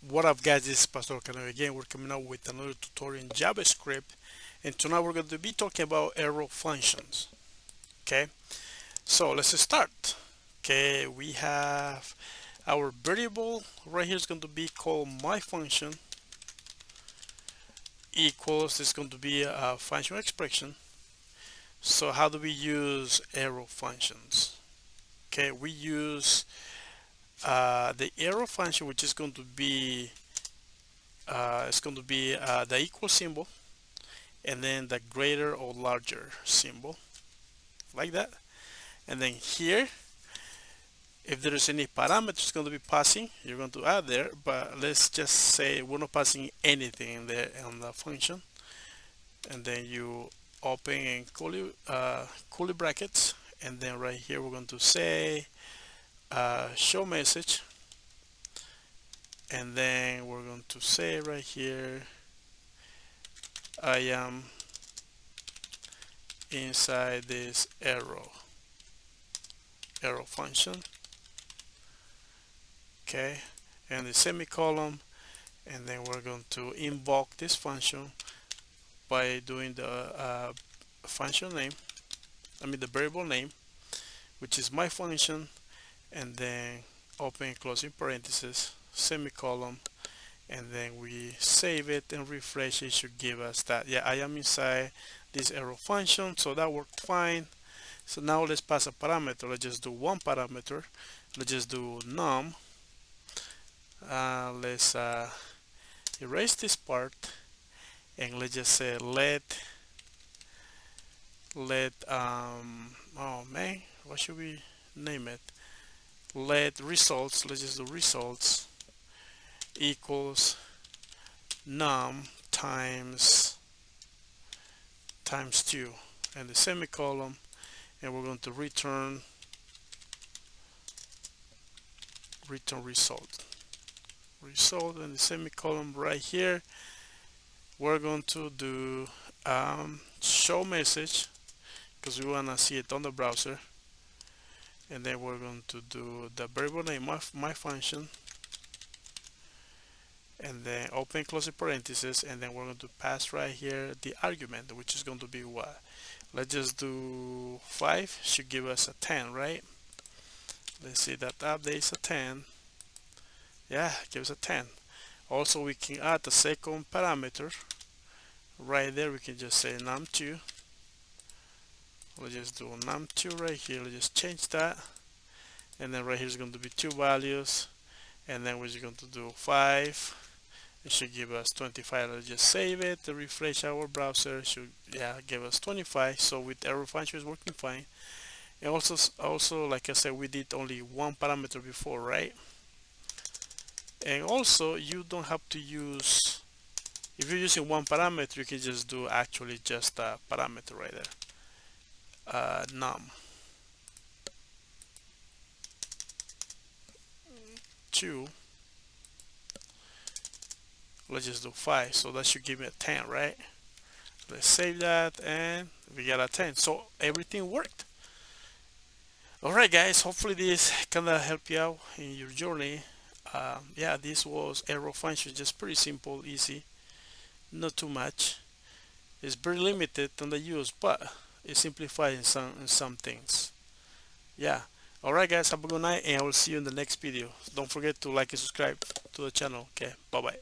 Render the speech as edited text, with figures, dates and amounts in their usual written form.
What up, guys? This is Pastor Cano again. We're coming out with another tutorial in JavaScript, and tonight we're going to be talking about arrow functions. Okay, so let's start. Okay, we have our variable right here is going to be called my function equals is going to be a function expression. So how do we use arrow functions? Okay, we use the arrow function, which is going to be the equal symbol and then the greater or larger symbol like that. And then here, if there is any parameters going to be passing, you're going to add there, but let's just say we're not passing anything in there on the function. And then you open and curly brackets, and then right here we're going to say show message, and then we're going to say right here I am inside this arrow function. Okay, and the semicolon, and then we're going to invoke this function by doing the function name, the variable name, which is my function, and then open and closing parentheses, semicolon, and then we save it and refresh. It should give us that, yeah, I am inside this arrow function, so that worked fine. So now let's pass a parameter. Let's just do one parameter. Let's just do num. Let's erase this part, and let's just say let oh man, what should we name it? Let results, let's just do results equals num times 2, and the semicolon, and we're going to return result, and the semicolon right here. We're going to do show message because we want to see it on the browser, and then we're going to do the variable name of my function, and then open close parentheses, and then we're going to pass right here the argument, which is going to be what? Let's just do 5, should give us a 10, right? Let's see, that updates a 10. Yeah, gives a 10. Also, we can add the second parameter right there. We can just say num2. We'll just do num2 right here. Let's just change that, and then right here is going to be 2 values, and then we're just going to do 5. It should give us 25. Let's just save it and refresh our browser. It should, yeah, give us 25. So with arrow function is working fine. And also like I said, we did only one parameter before, right? And also you don't have to use, if you're using one parameter, you can just do actually just a parameter right there, num 2. Let's just do 5, so that should give me a 10, right? Let's save that, and we got a 10. So everything worked. Alright guys, hopefully this kind of help you out in your journey. Yeah, this was arrow function, just pretty simple, easy, not too much. It's very limited on the use, but it simplifies some things. Yeah. Alright guys, have a good night, and I will see you in the next video. Don't forget to like and subscribe to the channel. Okay, bye bye.